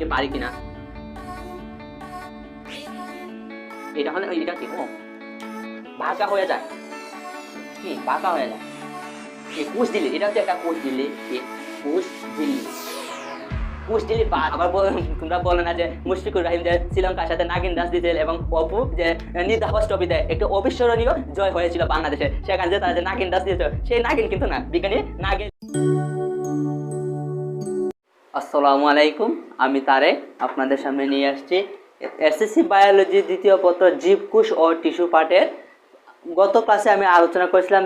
কি পারি কিনা। এটা হলে এটা কি ও ভাগা হয়ে যায়, কি ভাগা হয়ে যায়, কি কুশ দিলি, এটা হচ্ছে একটা কুশ দিলি, কি কুশ দিলি, কুশ দিলি বা আবার তোমরা বলো না যে মুশফিকুর রহিম যে শ্রীলঙ্কার সাথে নাগিন দাস দিতেল এবং অপু যে নির্ধাবাস ট্রফিতে একটা অবিস্মরণীয় জয় হয়েছিল বাংলাদেশে, সেখানে যে তারা যে নাগিন দাস দিয়েছিল সেই নাগিন কিন্তু না, বিজ্ঞানী নাগিন। আসসালামু আলাইকুম, আমি তারেক আপনাদের সামনে নিয়ে আসছি এসএসসি বায়োলজি দ্বিতীয় পত্র জীবকোষ ও টিস্যু পার্টের। গত ক্লাসে আমি আলোচনা করেছিলাম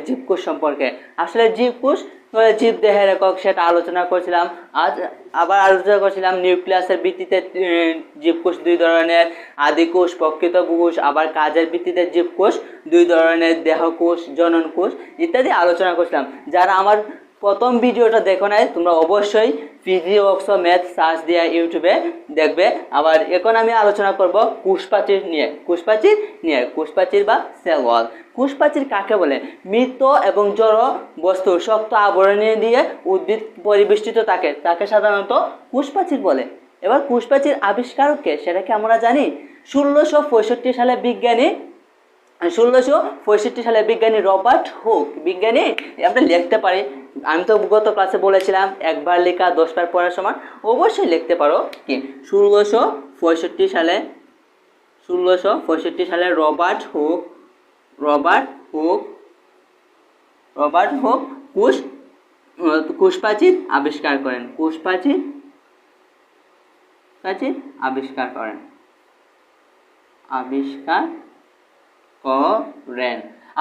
জীবকোষ সম্পর্কে। আসলে জীবকোষ জীব দেহের একক সেটা আলোচনা করেছিলাম। আজ আবার আলোচনা করেছিলাম নিউক্লিয়াসের ভিত্তিতে জীবকোষ দুই ধরনের, আদিকোষ, প্রকৃত কোষ, আবার কাজের ভিত্তিতে জীবকোষ দুই ধরনের, দেহকোষ, জনন কোষ ইত্যাদি আলোচনা করেছিলাম। যারা আমার প্রথম ভিডিওটা দেখো নাই তোমরা অবশ্যই ফিজিওক্স ম্যাথ সার্চ দিয়ে ইউটিউবে দেখবে। আবার এখন আমি আলোচনা করব কোষপ্রাচীর নিয়ে। কোষপ্রাচীর বা সেল ওয়াল। কোষপ্রাচীর কাকে বলে? মৃত এবং জড় বস্তু শক্ত আবরণী দিয়ে উদ্ভিদ পরিবেষ্টিত তাকে সাধারণত কোষপ্রাচীর বলে। এবার কোষপ্রাচীর আবিষ্কারককে সেটা কি আমরা জানি? 1665 সালে বিজ্ঞানী রবার্ট হুক, বিজ্ঞানী আমরা লিখতে পারি। আমি তো গত ক্লাসে বলেছিলাম একবার লেখা 10 বার পড়ার সমান, অবশ্যই লিখতে পারো। কি 1665 সালে রবার্ট হুক কোষপ্রাচীর আবিষ্কার করেন।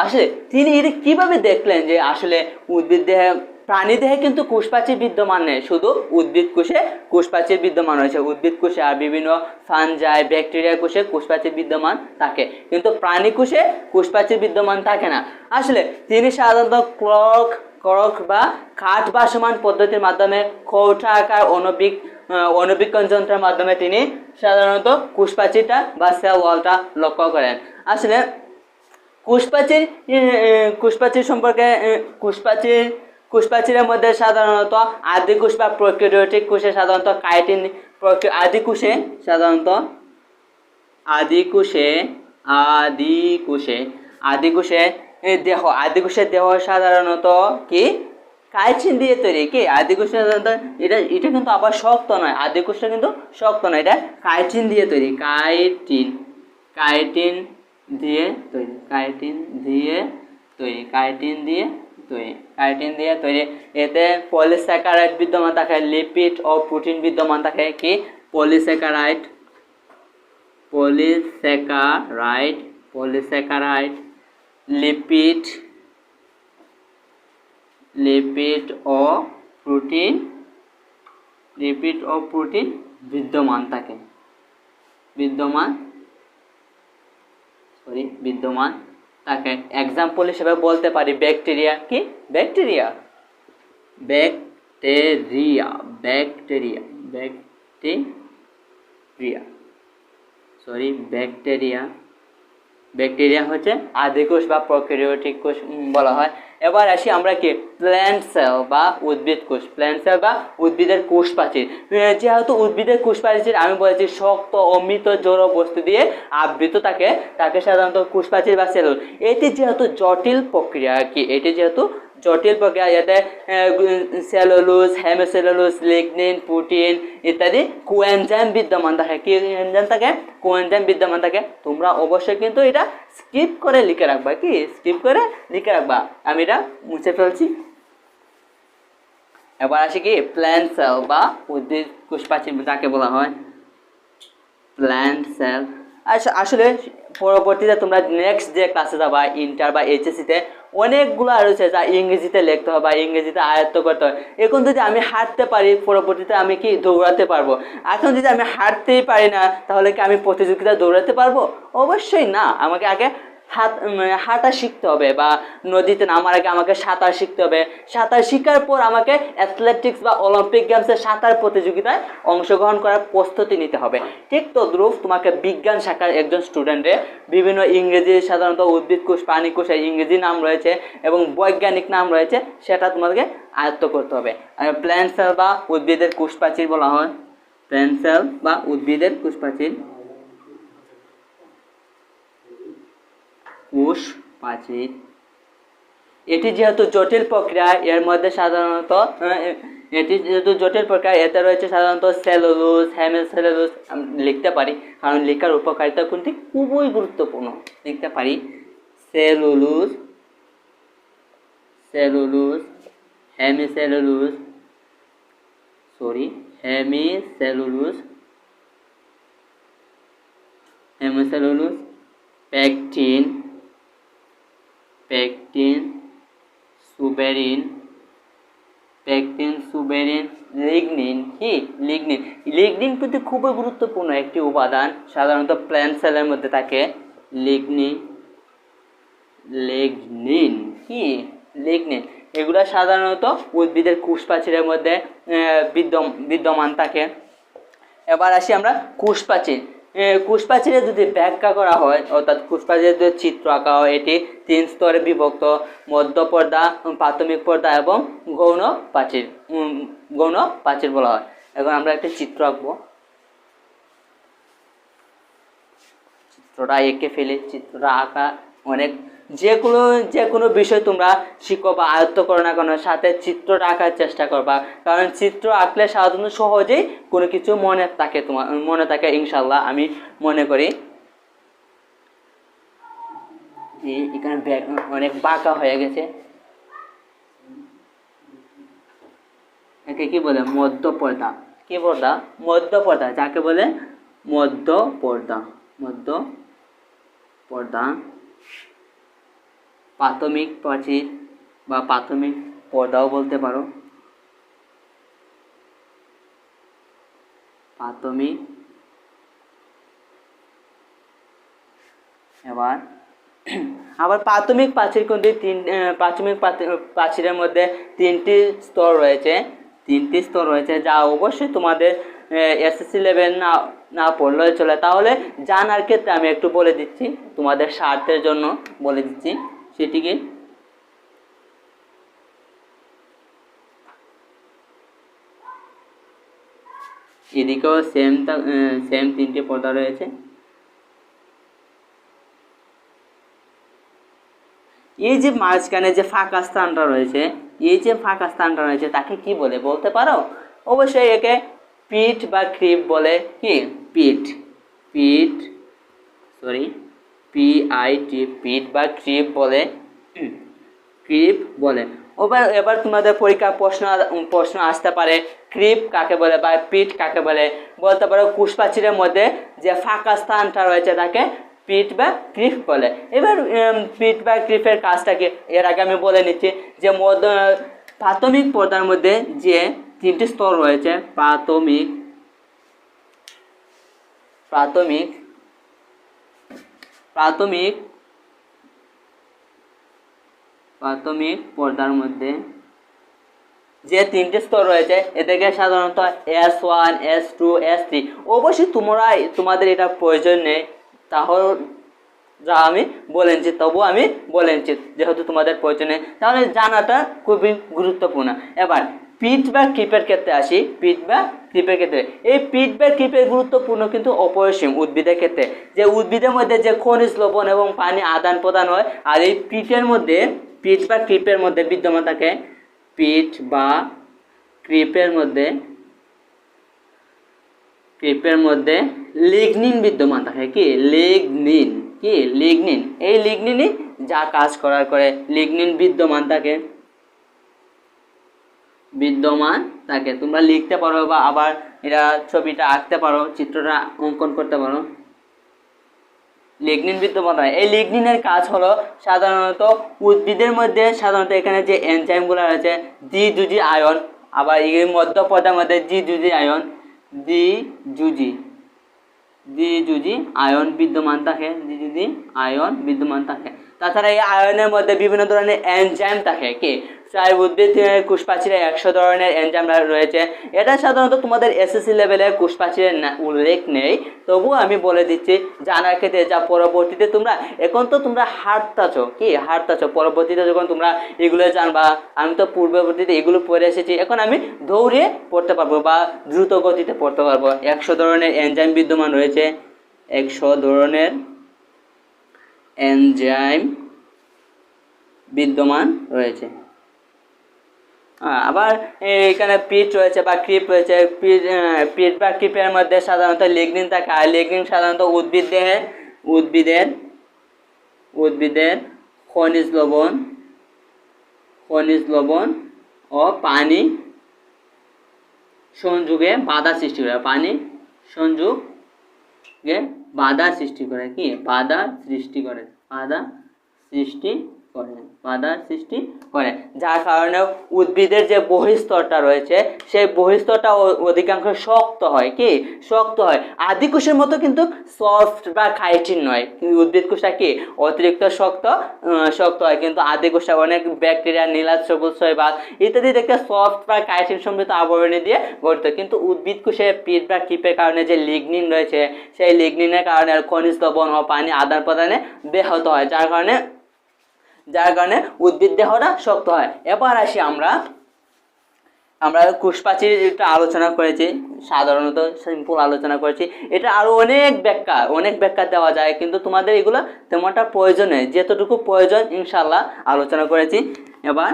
আসলে তিনি এটা কিভাবে দেখলেন যে আসলে উদ্ভিদ দেহে, প্রাণী দেহে কিন্তু কোষপ্রাচীর বিদ্যমান নেই, শুধু উদ্ভিদ কোষে কোষপ্রাচীর বিদ্যমান রয়েছে। উদ্ভিদ কোষে আর বিভিন্ন ফানজাই, ব্যাকটেরিয়া কোষে কোষপ্রাচীর বিদ্যমান থাকে, কিন্তু প্রাণী কোষে কোষপ্রাচীর বিদ্যমান থাকে না। আসলে তিনি সাধারণত ক্রক বা কাঠ ভাসমান পদ্ধতির মাধ্যমে কৌটা আকার অণুবীক্ষণ যন্ত্রের মাধ্যমে তিনি সাধারণত কোষপ্রাচীরটা বা সেল ওয়ালটা লক্ষ্য করেন। আসলে কোষপ্রাচীর সম্পর্কে কোষপ্রাচীরের মধ্যে সাধারণত আদিকোষ বা প্রোক্যারিওটিক কোষে সাধারণত কাইটিন, আদিকোষের দেহ সাধারণত কি কাইটিন দিয়ে তৈরি। কি আদিকোষ সাধারণত এটা কিন্তু আবার শক্ত নয়, আদিকোষটা কিন্তু শক্ত নয়, এটা কাইটিন দিয়ে তৈরি। কাইটিন দিয়ে তৈরি। এতে পলিস্যাকারাইড বিদ্যমান থাকে, লিপিড ও প্রোটিন বিদ্যমান থাকে। কি পলিস্যাকারাইড, লিপিড ও প্রোটিন বিদ্যমান থাকে। এক্সাম্পল হিসেবে বলতে পারি ব্যাকটেরিয়া। কি ব্যাকটেরিয়া হচ্ছে আদিকোষ বা প্রোক্যারিওটিক কোষ বলা হয়। এবার আসি আমরা কি প্ল্যান্ট সেল বা উদ্ভিদের কোষপ্রাচীর। যেহেতু উদ্ভিদের কোষপ্রাচীর আমি বলেছি শক্ত অমৃত জড় বস্তু দিয়ে আবৃত তাকে সাধারণত কোষপ্রাচীর বা সেলুল। এটি যেহেতু জটিল প্রক্রিয়া, এতে সেলুলোজ, হেমিসেলুলোজ, লিগনিন, প্রোটিন ইত্যাদি কোএনজাইম বিদ্যমান থাকে। কি এনজাইম থাকে? কোএনজাইম বিদ্যমান থাকে। তোমরা অবশ্যই কিন্তু এটা স্কিপ করে লিখে রাখবা। আমি এটা মুছে ফেলছি। এবার আসি কি প্ল্যান্ট সেল বা উদ্ভিদ কোষপ্রাচীর যাকে বলা হয় প্ল্যান্ট সেল। আসলে পরবর্তীতে তোমরা নেক্সট যে ক্লাসে যাবা ইন্টার বা এইচএসসিতে, অনেকগুলো রয়েছে যা ইংরেজিতে লিখতে হবে বা ইংরেজিতে আয়ত্ত করতে হয়। এখন যদি আমি হাঁটতে পারি, পরবর্তীতে আমি কি দৌড়াতে পারবো। এখন যদি আমি হাঁটতেই পারি না, তাহলে কি আমি প্রতিযোগিতায় দৌড়াতে পারবো? অবশ্যই না। আমাকে আগে হাঁটা শিখতে হবে, বা নদীতে নামার আগে আমাকে সাঁতার শিখতে হবে। সাঁতার শেখার পর আমাকে অ্যাথলেটিক্স বা অলিম্পিক গেমসে সাঁতার প্রতিযোগিতায় অংশগ্রহণ করার প্রস্তুতি নিতে হবে। ঠিক তদ্রূপ তোমাকে বিজ্ঞান শাখার একজন স্টুডেন্টে বিভিন্ন ইংরেজি, সাধারণত উদ্ভিদ কোষ, প্রাণী কোষ ইংরেজি নাম রয়েছে এবং বৈজ্ঞানিক নাম রয়েছে, সেটা তোমাকে আয়ত্ত করতে হবে। প্ল্যান্ট সেল বা উদ্ভিদের কোষপ্রাচীর বলা হয়, প্ল্যান্ট সেল বা উদ্ভিদের কোষপ্রাচীর, কোষপ্রাচীর। এটি যেহেতু জটিল প্রক্রিয়া, এর মধ্যে সাধারণত এটি যেহেতু জটিল প্রক্রিয়া, এতে রয়েছে সাধারণত সেলুলোজ, হেমিসেলুলোজ। লিখতে পারি, কারণ লেখার উপকারিতা কোনটি খুবই গুরুত্বপূর্ণ। লিখতে পারি cellulose, cellulose, hemicellulose, hemicellulose, hemicellulose, pectin, pectin, suberin, pectin, suberin, lignin. কি লিগনিন? লিগনিন কিন্তু খুবই গুরুত্বপূর্ণ একটি উপাদান, সাধারণত প্ল্যান্ট সেলের মধ্যে থাকে। লিগনিন, লিগনিন, কি লিগনিন, এগুলো সাধারণত উদ্ভিদের কোষপ্রাচীরের মধ্যে বিদ্যমান থাকে। এবার আসি আমরা কোষপ্রাচীর। কোষপ্রাচীরে যদি ব্যাখ্যা করা হয়, অর্থাৎ কোষপ্রাচীরের যদি চিত্র আঁকা হয়, এটি 3 স্তরে বিভক্ত: মধ্য পর্দা, প্রাথমিক পর্দা এবং গৌণ প্রাচীর। গৌণ প্রাচীর বলা হয়। এখন আমরা একটা চিত্র আঁকবো, চিত্রটা এঁকে ফেলি। চিত্রটা আঁকা অনেক, যে কোনো বিষয় তোমরা শিখো বা আয়ত্ত করো না কেন, সাথে চিত্রটা আঁকার চেষ্টা করবা, কারণ চিত্র আঁকলে সাধারণত সহজেই কোনো কিছু মনে থাকে ইনশাল্লাহ, আমি মনে করি। এখানে অনেক বাঁকা হয়ে গেছে, একে কি বলে? মধ্য পর্দা। কি পর্দা? মধ্য পর্দা, যাকে বলে মধ্য পর্দা। মধ্য পর্দা, প্রাথমিক প্রাচীর বা প্রাথমিক পর্দাও বলতে পারো। প্রাথমিক। এবার আবার প্রাথমিক প্রাচীর কিন্তু প্রাথমিক প্রাচীরের মধ্যে 3টি স্তর রয়েছে। 3টি স্তর রয়েছে, যা অবশ্যই তোমাদের এসএসসি লেভেল না পড়লেও চলে। তাহলে জানার ক্ষেত্রে আমি একটু বলে দিচ্ছি, তোমাদের স্বার্থের জন্য বলে দিচ্ছি। সেটিকে এদিকেও সেম 3টি পর্দা রয়েছে। এই যে মাঝখানে যে ফাঁকা স্থানটা রয়েছে, তাকে কি বলে বলতে পারো? অবশ্যই একে পিট বা ক্রিপ বলে। কি পিট? PIT, পিট বা ক্রিপ বলে। ক্রিপ বলে। এবার তোমাদের পরীক্ষা প্রশ্ন আসতে পারে, ক্রিপ কাকে বলে বা পিট কাকে বলে? বলতে পারো কোষপ্রাচীরের মধ্যে যে ফাঁকা স্থানটা রয়েছে তাকে পিট বা ক্রিপ বলে। এবার পিট বা ক্রিপের কাজটা কি, এর আগে আমি বলে নিচ্ছি যে প্রাথমিক পর্দার মধ্যে যে 3টি স্তর রয়েছে, প্রাথমিক পর্দার মধ্যে যে 3টি স্তর রয়েছে, এদেরকে সাধারণত S1, S2, S3। অবশ্যই তোমাদের এটা প্রয়োজন নেই, তাহলে যা আমি বলেছি, তবুও আমি বলেছি যেহেতু তোমাদের প্রয়োজন নেই, তাহলে জানাটা খুবই গুরুত্বপূর্ণ। এবার পিট বা ক্রিপের ক্ষেত্রে আসি। এই পিট বা ক্রিপের গুরুত্বপূর্ণ কিন্তু অপরিসীম উদ্ভিদের ক্ষেত্রে। যে উদ্ভিদের মধ্যে যে খনিজ লবণ এবং পানি আদান প্রদান হয়, আর এই পিট বা ক্রিপের মধ্যে বিদ্যমান থাকে, পিট বা ক্রিপের মধ্যে লিগনিন বিদ্যমান থাকে। কি লিগনিন? এই লিগনিনই যা কাজ করে লিগনিন বিদ্যমান থাকে। তোমরা লিখতে পারো বা আবার এটা ছবিটা আঁকতে পারো, চিত্রটা অঙ্কন করতে পারো। লিগনিন বিদ্যমান হয়। এই লিগনিনের কাজ হলো সাধারণত উদ্ভিদের মধ্যে, সাধারণত এখানে যে এনজাইমগুলো রয়েছে, দ্বিযুজি আয়ন, আবার এই মধ্য পর্দার মধ্যে দ্বিযুজি আয়ন, দ্বিযুজি আয়ন বিদ্যমান থাকে, দ্বিযুজি আয়ন বিদ্যমান থাকে। তাছাড়া এই আয়নের মধ্যে বিভিন্ন ধরনের এনজাইম থাকে, কি প্রায় উদ্ভিদ কোষপ্রাচীরে 100 ধরনের এনজাইম রয়েছে। এটা সাধারণত তোমাদের এসএসসি লেভেলে কোষপ্রাচীরের উল্লেখ নেই, তবুও আমি বলে দিচ্ছি জানার ক্ষেত্রে, যা পরবর্তীতে তোমরা, এখন তো তোমরা হাঁটতাছো, কি হাঁটতাছো, পরবর্তীতে যখন তোমরা এগুলো জানবা, আমি তো পূর্ববর্তীতে এগুলো পড়ে এসেছি, এখন আমি দৌড়ে পড়তে পারবো বা দ্রুত গতিতে পড়তে পারবো। 100 ধরনের এনজাইম বিদ্যমান রয়েছে, 100 ধরনের এনজাইম বিদ্যমান রয়েছে। আবার এখানে পিট রয়েছে বা ক্রিপ রয়েছে। পিট বা ক্রিপের মধ্যে সাধারণত লিগনিন থাকে, আর লিগনিন সাধারণত উদ্ভিদের খনিজ লবণ ও পানি সংযোগে বাধা সৃষ্টি করে, পানি সংযোগে বাধা সৃষ্টি করে, কি বাধা সৃষ্টি করে, যার কারণে উদ্ভিদের যে বহিঃস্তরটা রয়েছে সেই বহিঃস্তরটা অধিকাংশ শক্ত হয়, কি শক্ত হয়। আদি কোষের মতো কিন্তু সফট বা কাইটিন নয়, উদ্ভিদ কোষটা কি অতিরিক্ত শক্ত হয়, কিন্তু আদি কোষটা অনেক ব্যাকটেরিয়া, নীলাজ, সবুজ শৈবাল ইত্যাদি দেখতে সফট বা কাইটিন সমৃদ্ধ আবরণী দিয়ে গঠিত। কিন্তু উদ্ভিদ কোষে পিট বা ক্রিপের কারণে যে লিগনিন রয়েছে সেই লিগনিনের কারণে খনিজ লবণ ও পানি আদান প্রদানে ব্যাহত হয়, যার কারণে উদ্ভিদ দেহটা শক্ত হয়। এবার আসি আমরা কোষপ্রাচীরটা আলোচনা করেছি, সাধারণত সিম্পল আলোচনা করেছি। এটা আরো অনেক ব্যাখ্যা দেওয়া যায়, কিন্তু তোমাদের এগুলো তেমনটা প্রয়োজন নেই, যতটুকু প্রয়োজন ইনশাআল্লাহ আলোচনা করেছি। এবার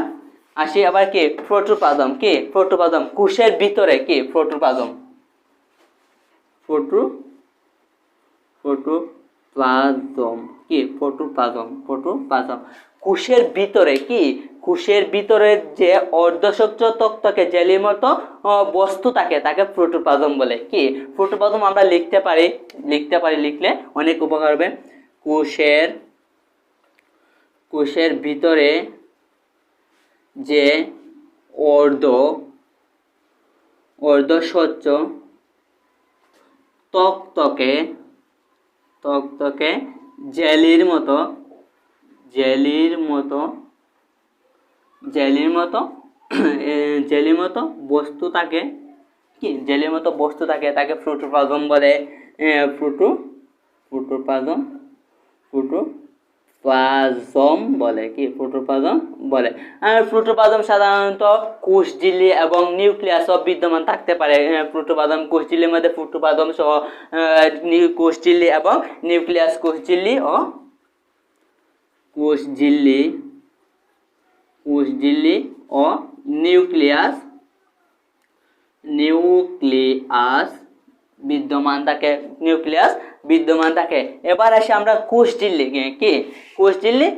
আসি কি প্রোটোপ্লাজম, কি প্রোটোপ্লাজম কোষের ভিতরে, কি প্রোটোপ্লাজম কি প্রোটোপ্লাজম কোষের ভিতরে, কি কোষের ভিতরে যে অর্ধসূত্রক জেলির মতো বস্তু থাকে তাকে প্রোটোপ্লাজম বলে। কি প্রোটোপ্লাজম আমরা লিখতে পারি, লিখলে অনেক উপকার হবে। কোষের ভিতরে যে অর্ধস্বচ্ছ তকতকে জেলির মতো বস্তু থাকে, কি জেলির মতো বস্তু থাকে তাকে প্রোটোপ্লাজম বলে। প্রোটোপ্লাজম বলে, কি প্রোটোপ্লাজম বলে। আর প্রোটোপ্লাজম সাধারণত কোষঝিল্লি এবং নিউক্লিয়াস বিদ্যমান থাকতে পারে। প্রোটোপ্লাজম কোষঝিল্লির মধ্যে প্রোটোপ্লাজম সহ কোষঝিল্লি এবং নিউক্লিয়াস, কোষঝিল্লি ও নিউক্লিয়াস বিদ্যমান থাকে। এবার আসি আমরা কোষঝিল্লি, কি কোষঝিল্লি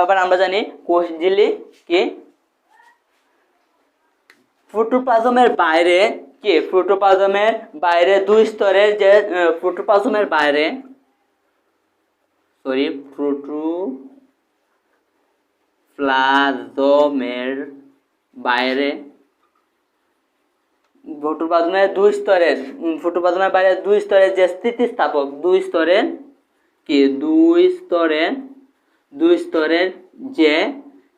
এবার আমরা জানি কোষঝিল্লি কি প্রোটোপ্লাজমের বাইরে, কি প্রোটোপ্লাজমের বাইরে দুই স্তরের যে প্রোটোপ্লাজমের বাইরে দুই স্তরের যে স্থিতিস্থাপক, দুই স্তরের যে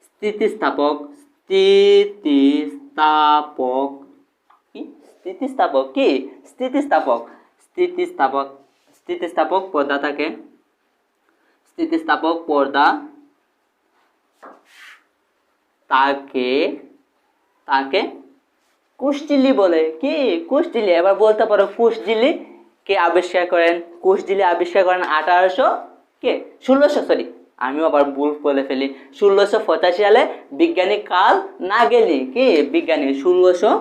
স্থিতিস্থাপক পর্দা থাকে, স্থিতিস্থাপক পর্দা তাকে কোষঝিল্লি বলে, কি কোষঝিল্লি। এবার বলতে পারো কোষঝিল্লি কে আবিষ্কার করেন? কোষঝিল্লি আবিষ্কার করেন 1685 সালে বিজ্ঞানী কার্ল নাগেলি, কি বিজ্ঞানী 1600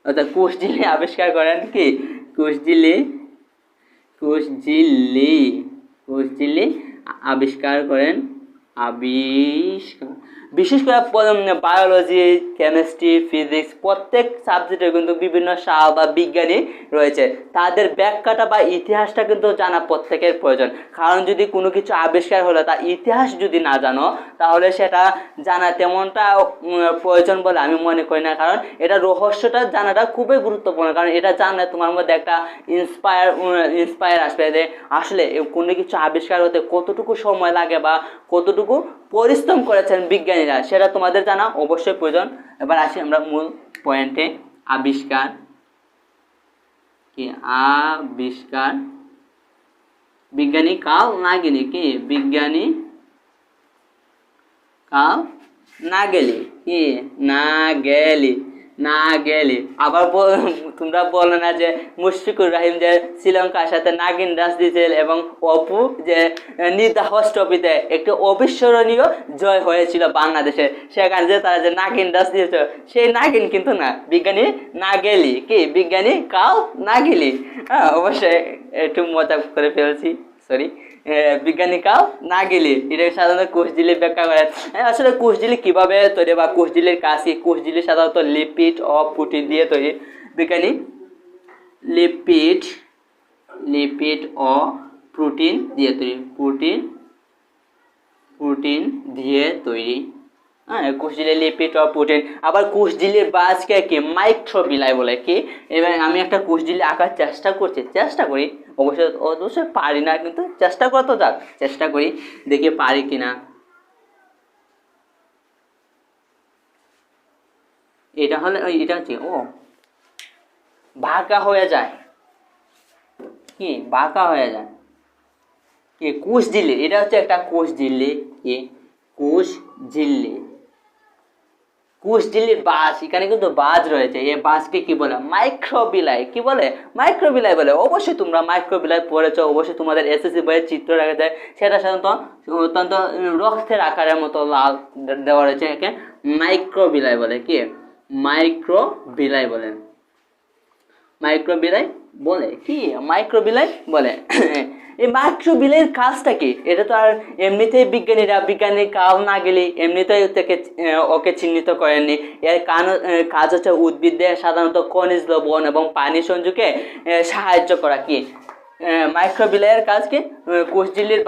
অর্থাৎ কোষঝিল্লি আবিষ্কার করেন, কি কোষঝিল্লি আবিষ্কার করেন বিশেষ করে বায়োলজি, কেমিস্ট্রি, ফিজিক্স প্রত্যেক সাবজেক্টে কিন্তু বিভিন্ন সাল বা বিজ্ঞানী রয়েছে, তাদের ব্যাখ্যাটা বা ইতিহাসটা কিন্তু জানা প্রত্যেকের প্রয়োজন। কারণ যদি কোনো কিছু আবিষ্কার হলে তার ইতিহাস যদি না জানো তাহলে সেটা জানা তেমনটা প্রয়োজন বলে আমি মনে করি না। কারণ এটা রহস্যটা জানাটা খুবই গুরুত্বপূর্ণ, কারণ এটা জানলে তোমার মধ্যে একটা ইন্সপায়ার আসবে যে আসলে কোনো কিছু আবিষ্কার হতে কতটুকু সময় লাগে বা কতটুকু পরিশ্রম করেছেন বিজ্ঞানীরা, সেটা তোমাদের জানা অবশ্যই প্রয়োজন। এবার আসি আমরা মূল পয়েন্টে। আবিষ্কার কি? আবিষ্কার বিজ্ঞানী কার্ল নাগেলি কি? বিজ্ঞানী কার্ল নাগেলি কি? নাগেলি। আবার তোমরা বলো না যে মুশফিকুর রহিম যে শ্রীলঙ্কার সাথে নাগিন ডান্স দিয়েছিল এবং অপু যে নির্দাহস ট্রফিতে একটি অবিস্মরণীয় জয় হয়েছিল বাংলাদেশে, সেখানে যে তারা যে নাগিন ডান্স দিয়েছিল সেই নাগিন কিন্তু না, বিজ্ঞানী নাগেলি কি? বিজ্ঞানী কার্ল নাগেলি। হ্যাঁ, অবশ্যই একটু মজা করে ফেলছি, সরি। বিজ্ঞানী কার্ল নাগেলি, এটা সাধারণত কোষঝিল্লি ব্যাখ্যা করে। আসলে কোষঝিল্লি কিভাবে তৈরি বা কোষঝিল্লির কাজ কি? কোষঝিল্লি সাধারণত লিপিড ও প্রোটিন দিয়ে তৈরি। বিজ্ঞানী লিপিড ও প্রোটিন দিয়ে তৈরি। প্রোটিন দিয়ে তৈরি। হ্যাঁ, কোষঝিল্লির লিপিড ও প্রোটিন। আবার কোষঝিল্লির বাজকে কি? মাইক্রোবিলাই বলে কি? এবার আমি একটা কোষঝিল্লি আঁকার চেষ্টা করি, অবশ্যই পারি না, কিন্তু চেষ্টা করা তো যাক, চেষ্টা করি, দেখি পারি কিনা। এটা হচ্ছে বাঁকা হয়ে যায় কি? বাঁকা হয়ে যায় কি? কোষঝিল্লি। এটা হচ্ছে একটা কোষঝিল্লি কি? কোষঝিল্লির বাজ, এখানে কিন্তু বাজ রয়েছে, এই বাজকে কি বলে? মাইক্রোবিলাই। কি বলে? মাইক্রোবিলাই বলে। অবশ্যই তোমরা মাইক্রোবিলাই পড়েছো, অবশ্যই তোমাদের এসএসসি বইয়ের চিত্র রাখা যায়, সেটা সাধারণত অত্যন্ত রক্তের আকারের মতো লাল দেওয়া রয়েছে, একে মাইক্রোবিলাই বলে কি? মাইক্রোবিলাই বলে এই মাইক্রোবিলের কাজটা কি? এটা তো আর এমনিতেই বিজ্ঞানী কার্ল নাগেলি এমনিতেই ওকে চিহ্নিত করেননি। এর কাজ হচ্ছে উদ্ভিদদের সাধারণত খনিজ লবণ এবং পানি সংযোগে সাহায্য করা। কি মাইক্রোবিলের কাজ কি? কোষঝিল্লির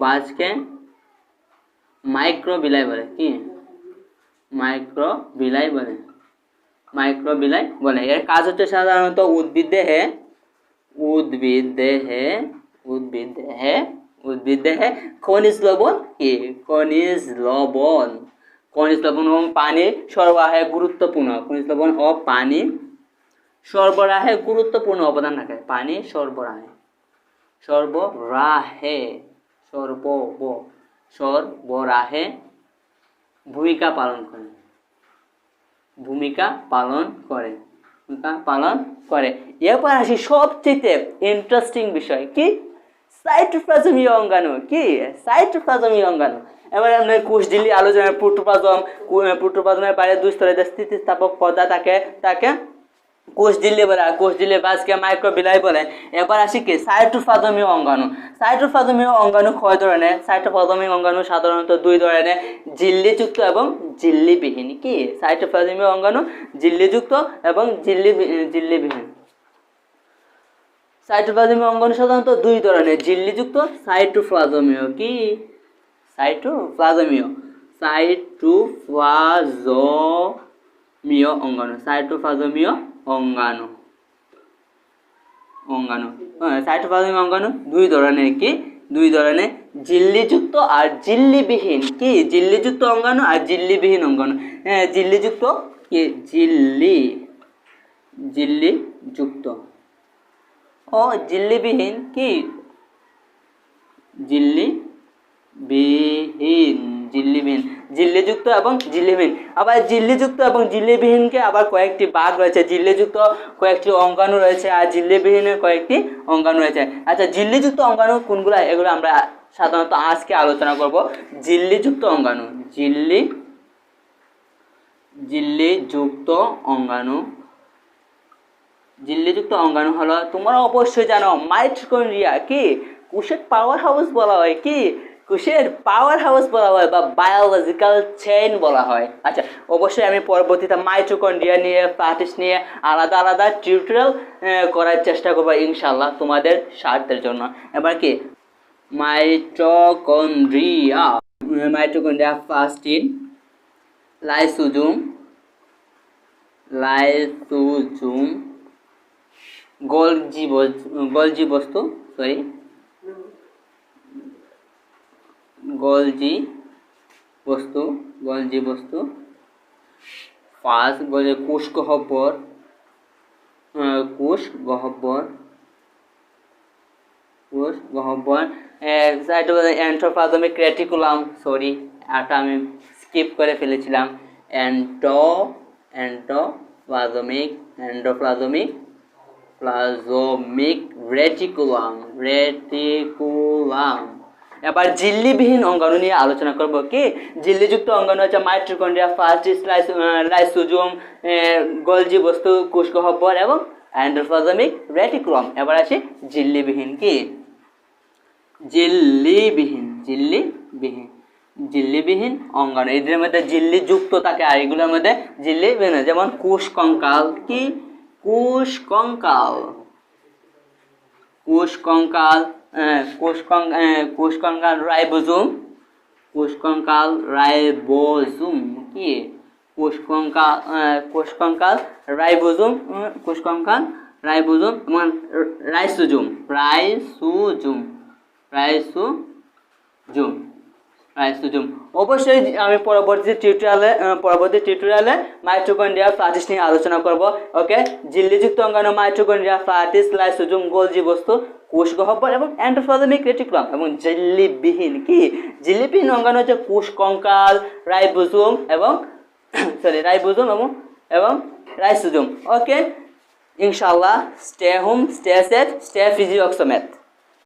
বাজকে মাইক্রোবিলাই বলে কি? মাইক্রোবিলাই বলে। এর কাজ হচ্ছে সাধারণত উদ্ভিদ দেহে খনিজ লবণ এবং পানি সরবরাহে গুরুত্বপূর্ণ অবদান রাখে। পানি সরবরাহে ভূমিকা পালন করে। এরপর আসি সবচেয়ে ইন্টারেস্টিং বিষয় কি? সাইটোপ্লাজমীয় অঙ্গাণু। কি সাইটোপ্লাজমীয় অঙ্গাণু? এবার আমরা কোষঝিল্লি আলোচনায় প্রোটোপ্লাজমের বাইরে দুই স্তরে স্থিতিস্থাপক পদার্থ তাকে কোষঝিল্লি বলে, আর কোষঝিল্লির বাজকে মাইক্রোবিলাই বলে। এবার আসি কি? সাইটোপ্লাজমীয় অঙ্গাণু কয় ধরনের? সাইটোপ্লাজমীয় অঙ্গাণু সাধারণত দুই ধরনের, ঝিল্লিযুক্ত এবং ঝিল্লিবিহীন। কি সাইটোপ্লাজমীয় অঙ্গাণু? ঝিল্লিযুক্ত এবং ঝিল্লিবিহীন। সাইটোপ্লাজমীয় অঙ্গাণু সাধারণত দুই ধরনের, ঝিল্লিযুক্ত সাইটোপ্লাজমীয় অঙ্গাণু দুই ধরনের। কি দুই ধরনের? ঝিল্লিযুক্ত আর ঝিল্লিবিহীন। কি ঝিল্লিযুক্ত অঙ্গাণু আর ঝিল্লিবিহীন অঙ্গাণু। ঝিল্লিযুক্ত কি? ঝিল্লিযুক্ত ও ঝিল্লিবিহীন। কি ঝিল্লিযুক্ত এবং ঝিল্লিবিহীন। আবার ঝিল্লিযুক্ত এবং ঝিল্লিবিহীনকে আবার কয়েকটি ভাগ রয়েছে। ঝিল্লিযুক্ত কয়েকটি অঙ্গাণু রয়েছে আর ঝিল্লিবিহীনের কয়েকটি অঙ্গাণু রয়েছে। আচ্ছা, ঝিল্লিযুক্ত অঙ্গাণু কোনগুলো? এগুলো আমরা সাধারণত আজকে আলোচনা করব। ঝিল্লিযুক্ত অঙ্গাণু হলো, তোমরা অবশ্যই জানো, মাইটোকন্ড্রিয়া। কি কোষের পাওয়ার হাউস বলা হয় কি, কোষের পাওয়ার হাউস বলা হয় বা বায়োলজিক্যাল চেইন বলা হয়। আচ্ছা, অবশ্যই আমি পরবর্তীতে মাইটোকন্ড্রিয়া নিয়ে, প্লাটিস নিয়ে আলাদা আলাদা টিউটোরিয়াল করার চেষ্টা করবো ইনশাল্লাহ তোমাদের স্বার্থের জন্য। এবার কি mitochondria, mitochondria first in lysosome, lysosome Golgi বস্তু, সরি গোলজি বস্তু ফার্স্ট কোষ গহ্বর, এন্ডোপ্লাজমিক রেটিকুলাম, সরি এটা আমি স্কিপ করে ফেলেছিলাম, এন্ডোপ্লাজমিক রেটিকুলাম। এবার ঝিল্লিবিহীন অঙ্গাণু নিয়ে আলোচনা করব। কি ঝিল্লিযুক্ত অঙ্গাণু হচ্ছে মাইটোকন্ড্রিয়া, ফার্স্ট লাইসোজোম, গোলজি বস্তু, কোষ গহ্বর এবং এন্ডোপ্লাজমিক রেটিকুলাম। এবার আসি ঝিল্লিবিহীন। কি ঝিল্লিবিহীন অঙ্গাণু, এদের মধ্যে ঝিল্লি যুক্ত থাকে আর এগুলোর মধ্যে ঝিল্লিবিহীন, যেমন কোষ কঙ্কাল। কি কোষ কঙ্কাল রাইবোজোম, কি রাইবোজোম এবং রাইসোজোম। অবশ্যই আমি পরবর্তী টিউটোরিয়ালে মাইটোকন্ড্রিয়া, প্লাটিস নিয়ে আলোচনা করব। ওকে, ঝিল্লিযুক্ত অঙ্গাণু মাইটোকন্ড্রিয়া, প্লাটিস, লাইসোজোম, গোলজি বস্তু, কোষ গহ্বর এবং এন্ডোপ্লাজমিক রেটিকুলাম। এবং ঝিল্লিবিহীন অঙ্গাণু হচ্ছে কোষ কঙ্কাল, রাইবোজোম এবং রাইসোজোম। ওকে, ইনশাআল্লাহ, stay home, stay safe, stay ফিজিওক্সোমেথ।